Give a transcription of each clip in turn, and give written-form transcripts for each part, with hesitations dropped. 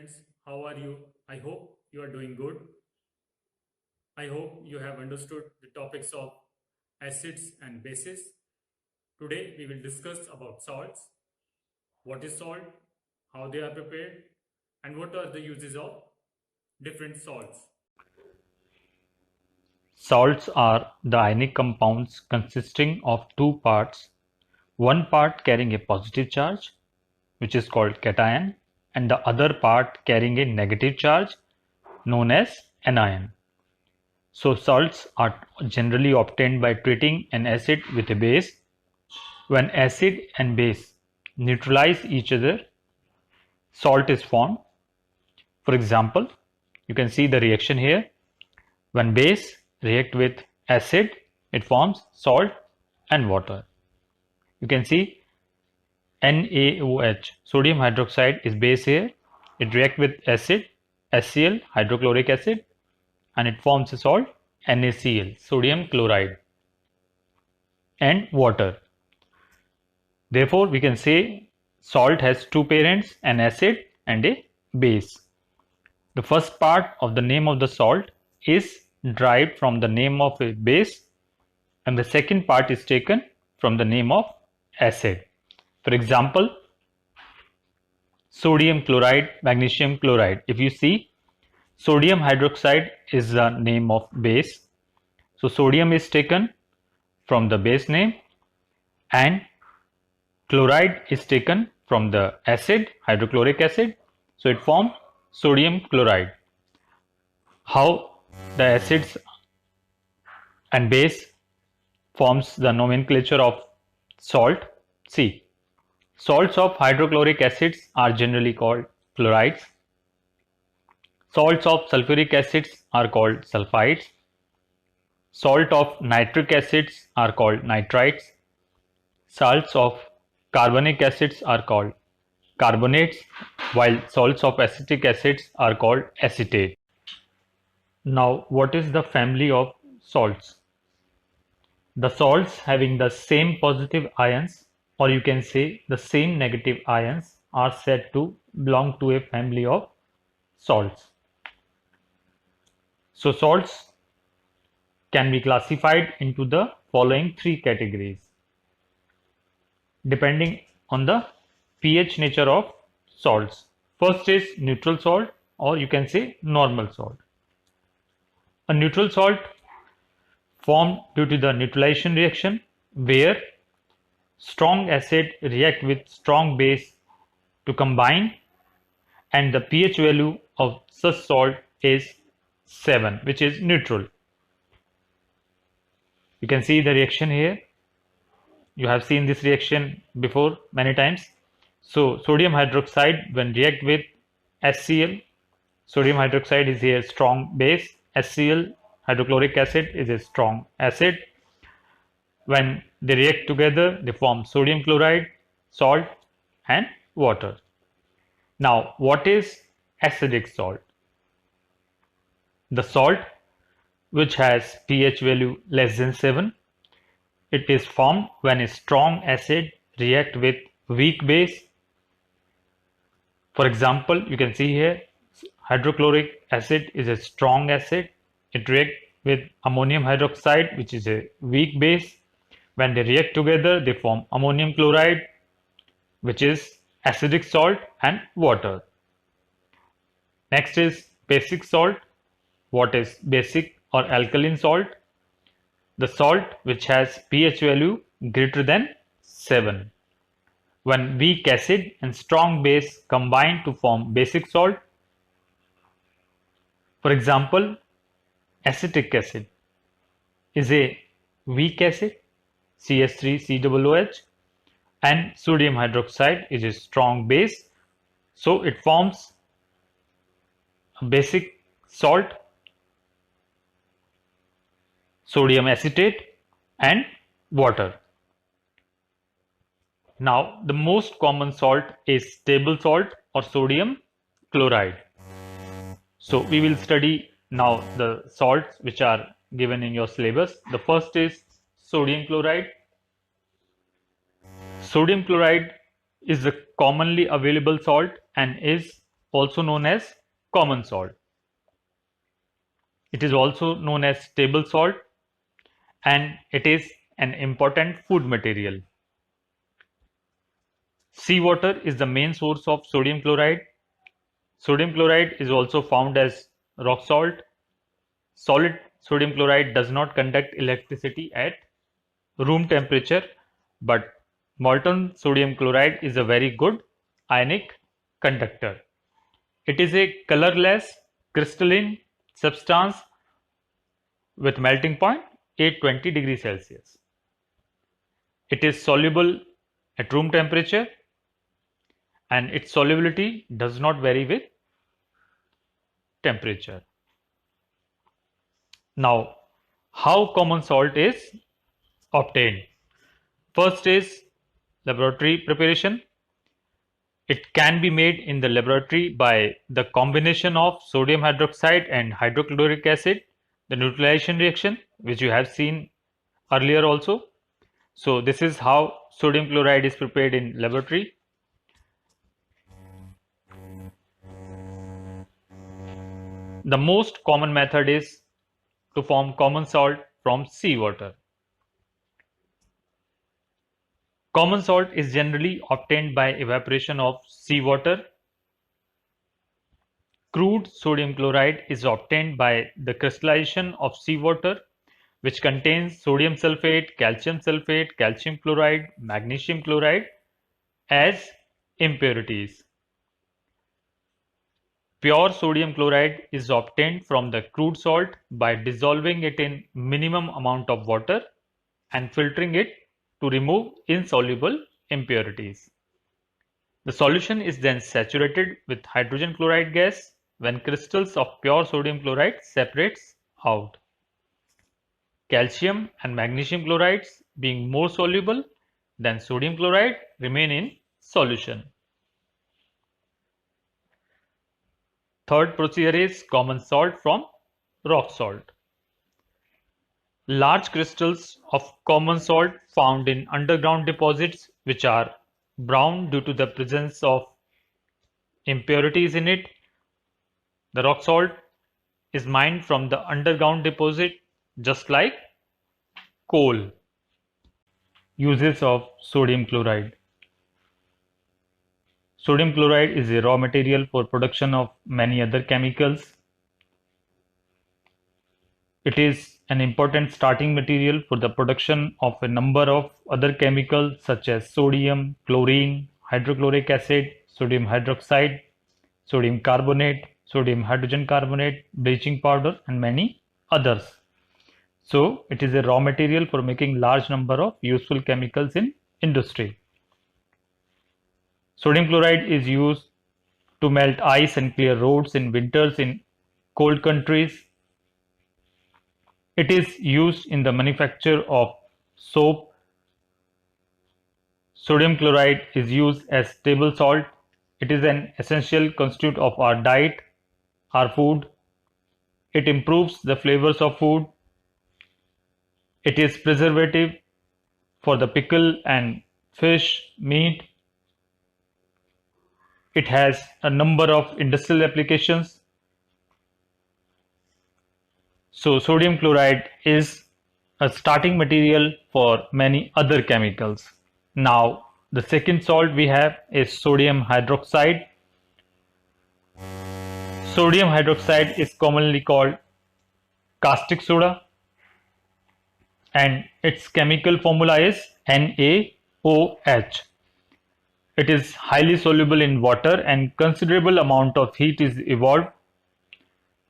students, how are you? I hope you are doing good. I hope you have understood the topics of acids and bases. Today we will discuss about salts, what is salt, how they are prepared, and what are the uses of different salts. Salts are the ionic compounds consisting of two parts, one part carrying a positive charge, which is called cation, and the other part carrying a negative charge, known as anion. So salts are generally obtained by treating an acid with a base. When acid and base neutralize each other, salt is formed. For example, you can see the reaction here. When base react with acid, it forms salt and water. You can see NaOH, sodium hydroxide is base here. It reacts with acid, HCl, hydrochloric acid, and it forms a salt, NaCl, sodium chloride, and water. Therefore, we can say salt has two parents, an acid and a base. The first part of the name of the salt is derived from the name of a base, and the second part is taken from the name of acid. For example, sodium chloride, magnesium chloride. If you see, sodium hydroxide is the name of base. So sodium is taken from the base name and chloride is taken from the acid, hydrochloric acid. So it forms sodium chloride. How the acids and base forms the nomenclature of salt. See, salts of hydrochloric acids are generally called chlorides. Salts of sulfuric acids are called sulfides. Salt of nitric acids are called nitrites. Salts of carbonic acids are called carbonates, while salts of acetic acids are called acetate. Now, what is the family of salts? The salts having the same positive ions, or you can say the same negative ions, are said to belong to a family of salts. So salts can be classified into the following three categories depending on the pH nature of salts. First is neutral salt, or you can say normal salt. A neutral salt formed due to the neutralization reaction where strong acid react with strong base to combine, and the pH value of such salt is 7, which is neutral. You can see the reaction here. You have seen this reaction before many times. So sodium hydroxide, when react with HCl, sodium hydroxide is a strong base, HCl, hydrochloric acid, is a strong acid. When they react together, they form sodium chloride, salt, and water. Now, what is acidic salt? The salt which has pH value less than 7. It is formed when a strong acid react with weak base. For example, you can see here hydrochloric acid is a strong acid. It reacts with ammonium hydroxide, which is a weak base. When they react together, they form ammonium chloride, which is acidic salt, and water. Next is basic salt. What is basic or alkaline salt? The salt which has pH value greater than 7. When weak acid and strong base combine to form basic salt. For example, acetic acid is a weak acid, CH3COOH, and sodium hydroxide is a strong base, so it forms a basic salt, sodium acetate, and water. Now, the most common salt is table salt or sodium chloride. So, we will study now the salts which are given in your syllabus. The first is sodium chloride. Sodium chloride is the commonly available salt and is also known as common salt. It is also known as table salt, and it is an important food material. Seawater is the main source of sodium chloride. Sodium chloride is also found as rock salt. Solid sodium chloride does not conduct electricity at room temperature, but molten sodium chloride is a very good ionic conductor. It is a colorless crystalline substance with melting point 820 degrees Celsius. It is soluble at room temperature, and its solubility does not vary with temperature. Now, how common salt is obtained? First is laboratory preparation. It can be made in the laboratory by the combination of sodium hydroxide and hydrochloric acid, the neutralization reaction, which you have seen earlier also. So this is how sodium chloride is prepared in laboratory. The most common method is to form common salt from seawater. Common salt is generally obtained by evaporation of seawater. Crude sodium chloride is obtained by the crystallization of seawater, which contains sodium sulfate, calcium chloride, magnesium chloride as impurities. Pure sodium chloride is obtained from the crude salt by dissolving it in minimum amount of water and filtering it to remove insoluble impurities. The solution is then saturated with hydrogen chloride gas when crystals of pure sodium chloride separates out. Calcium and magnesium chlorides, being more soluble than sodium chloride, remain in solution. Third procedure is common salt from rock salt. Large crystals of common salt found in underground deposits, which are brown due to the presence of impurities in it. The rock salt is mined from the underground deposit just like coal. Uses of sodium chloride. Sodium chloride is a raw material for production of many other chemicals. It is an important starting material for the production of a number of other chemicals such as sodium, chlorine, hydrochloric acid, sodium hydroxide, sodium carbonate, sodium hydrogen carbonate, bleaching powder, and many others. So it is a raw material for making large number of useful chemicals in industry. Sodium chloride is used to melt ice and clear roads in winters in cold countries. It is used in the manufacture of soap. Sodium chloride is used as table salt. It is an essential constituent of our diet, our food. It improves the flavors of food. It is preservative for the pickle and fish, meat. It has a number of industrial applications. So sodium chloride is a starting material for many other chemicals. Now the second salt we have is sodium hydroxide. Sodium hydroxide is commonly called caustic soda, and its chemical formula is NaOH. It is highly soluble in water and considerable amount of heat is evolved.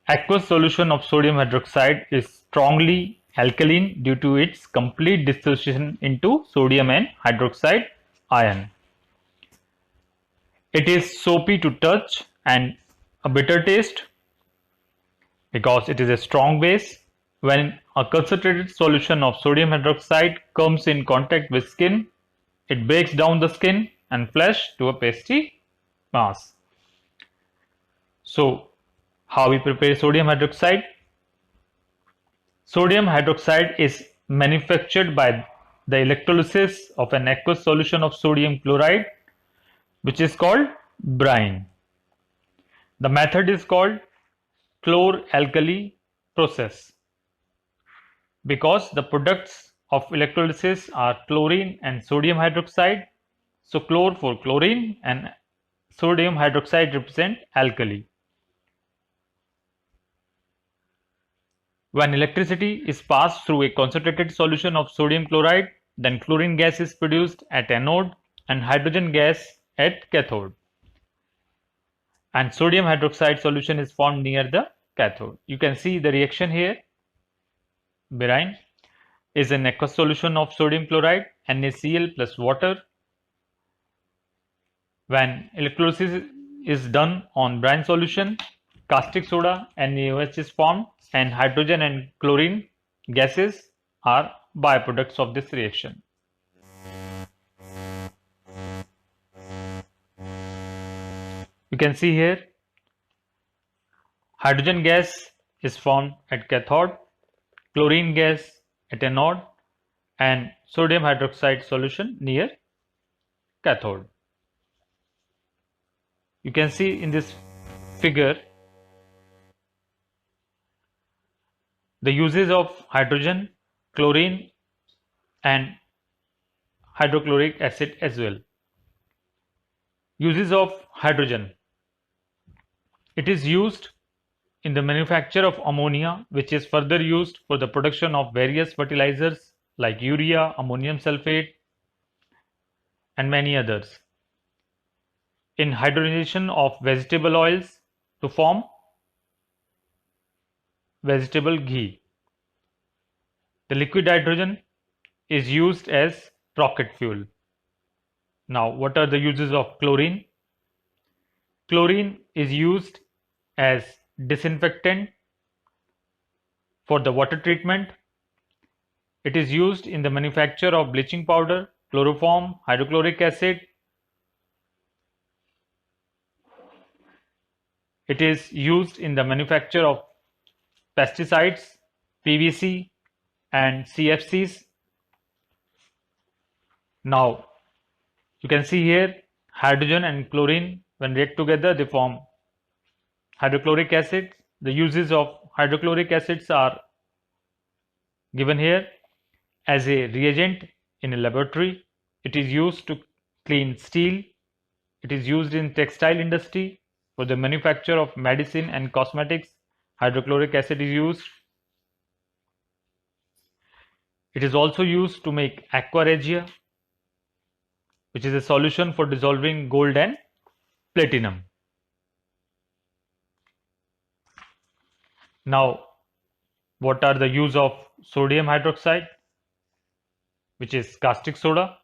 Aqueous solution of sodium hydroxide is strongly alkaline due to its complete dissociation into sodium and hydroxide ion. It is soapy to touch and a bitter taste because it is a strong base. When a concentrated solution of sodium hydroxide comes in contact with skin, it breaks down the skin and flesh to a pasty mass. So, how we prepare sodium hydroxide? Sodium hydroxide is manufactured by the electrolysis of an aqueous solution of sodium chloride, which is called brine. The method is called chlor-alkali process because the products of electrolysis are chlorine and sodium hydroxide. So chlor for chlorine and sodium hydroxide represent alkali. When electricity is passed through a concentrated solution of sodium chloride, then chlorine gas is produced at anode and hydrogen gas at cathode. And sodium hydroxide solution is formed near the cathode. You can see the reaction here. Brine is an aqueous solution of sodium chloride, NaCl plus water. When electrolysis is done on brine solution, caustic soda NaOH is formed and hydrogen and chlorine gases are byproducts of this reaction. You can see here hydrogen gas is formed at cathode, chlorine gas at anode and sodium hydroxide solution near cathode. You can see in this figure the uses of hydrogen, chlorine and hydrochloric acid as well. Uses of hydrogen. It is used in the manufacture of ammonia, which is further used for the production of various fertilizers like urea, ammonium sulfate and many others. In hydrogenation of vegetable oils to form vegetable ghee. The liquid hydrogen is used as rocket fuel. Now, what are the uses of chlorine? Chlorine is used as disinfectant for the water treatment. It is used in the manufacture of bleaching powder, chloroform, hydrochloric acid. It is used in the manufacture of pesticides, PVC and CFCs. Now, you can see here hydrogen and chlorine, when react together they form hydrochloric acid. The uses of hydrochloric acids are given here as a reagent in a laboratory. It is used to clean steel. It is used in textile industry. For the manufacture of medicine and cosmetics, hydrochloric acid is used. It is also used to make aqua regia, which is a solution for dissolving gold and platinum. Now, what are the use of sodium hydroxide, which is caustic soda?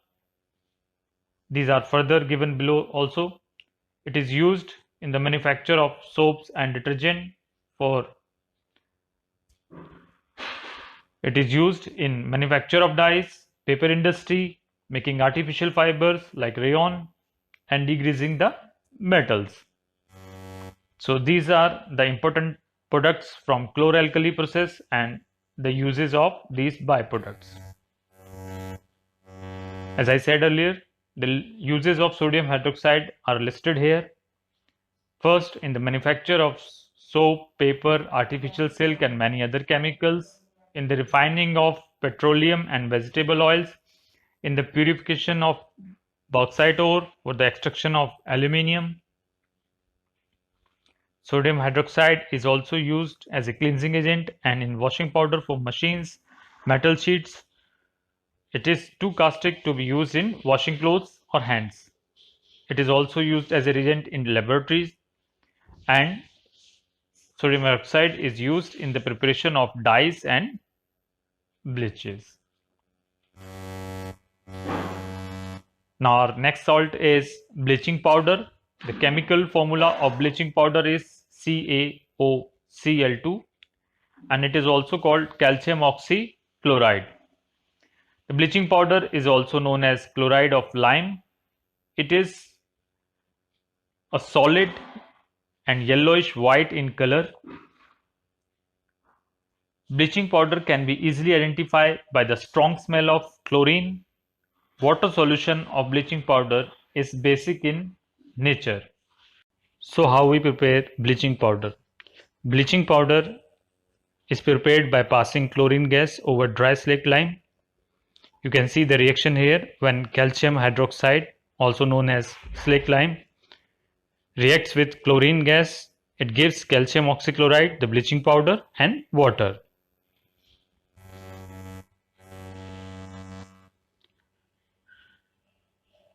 These are further given below also. It is used in the manufacture of soaps and detergent. It is used in manufacture of dyes, paper industry, making artificial fibers like rayon and degreasing the metals. So these are the important products from chlor-alkali process and the uses of these byproducts. As I said earlier, the uses of sodium hydroxide are listed here. First, in the manufacture of soap, paper, artificial silk and many other chemicals, in the refining of petroleum and vegetable oils, in the purification of bauxite ore for the extraction of aluminium. Sodium hydroxide is also used as a cleansing agent and in washing powder for machines, metal sheets. It is too caustic to be used in washing clothes or hands. It is also used as a reagent in laboratories, and sodium hydroxide is used in the preparation of dyes and bleaches. Now our next salt is bleaching powder. The chemical formula of bleaching powder is CaOCl2 and it is also called calcium oxychloride. The bleaching powder is also known as chloride of lime. It is a solid and yellowish white in color. Bleaching powder can be easily identified by the strong smell of chlorine. Water solution of bleaching powder is basic in nature. So how we prepare bleaching powder? Bleaching powder is prepared by passing chlorine gas over dry slaked lime. You can see the reaction here when calcium hydroxide, also known as slaked lime, reacts with chlorine gas. It gives calcium oxychloride, the bleaching powder, and water.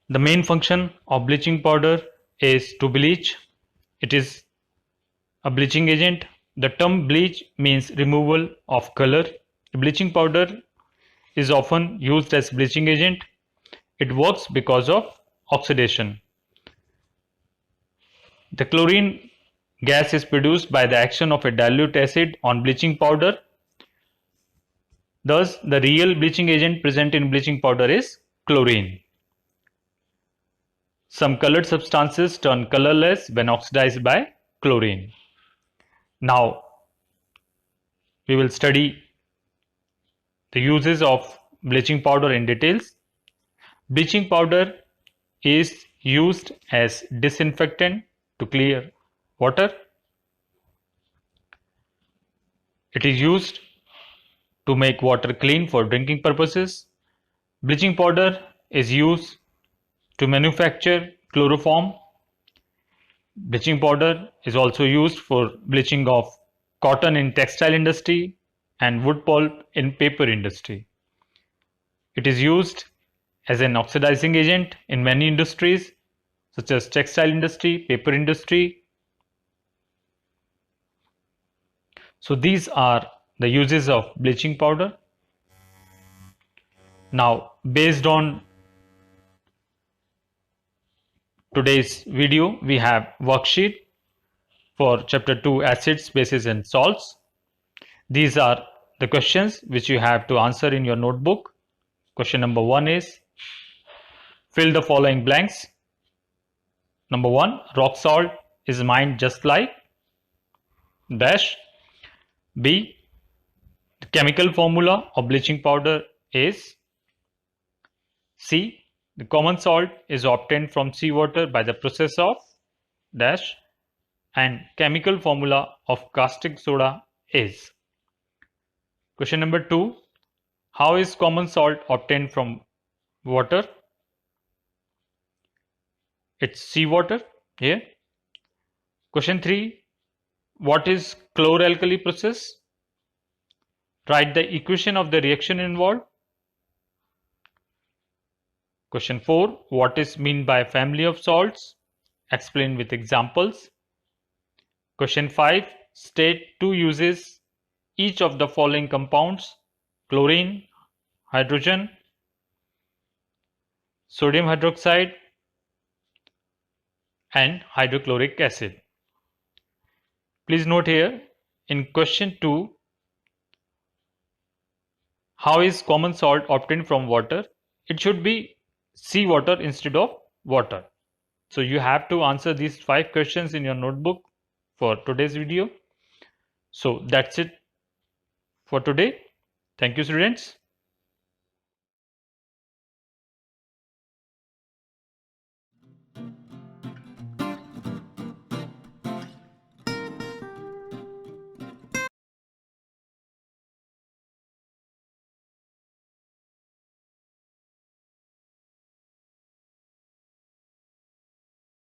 The main function of bleaching powder is to bleach. It is a bleaching agent. The term bleach means removal of color. Bleaching powder is often used as bleaching agent. It works because of oxidation. The chlorine gas is produced by the action of a dilute acid on bleaching powder. Thus, the real bleaching agent present in bleaching powder is chlorine. Some colored substances turn colorless when oxidized by chlorine. Now, we will study the uses of bleaching powder in details. Bleaching powder is used as disinfectant to clear water. It is used to make water clean for drinking purposes. Bleaching powder is used to manufacture chloroform. Bleaching powder is also used for bleaching of cotton in textile industry and wood pulp in paper industry. It is used as an oxidizing agent in many industries such as textile industry, paper industry. So these are the uses of bleaching powder. Now, based on today's video, we have worksheet for chapter 2, acids, bases and salts. These are the questions which you have to answer in your notebook. Question number 1 is, fill the following blanks. Number 1, rock salt is mined just like dash. B, the chemical formula of bleaching powder is. C, the common salt is obtained from seawater by the process of dash, and chemical formula of caustic soda is. Question number 2, how is common salt obtained from water? It's seawater here. Question 3, what is chloralkali process? Write the equation of the reaction involved. Question 4, what is meant by family of salts? Explain with examples. Question 5, state 2 uses each of the following compounds: chlorine, hydrogen, sodium hydroxide and hydrochloric acid. Please note here in question 2, how is common salt obtained from water? It should be seawater instead of water. So you have to answer these 5 questions in your notebook for today's video. So that's it for today. Thank you, students.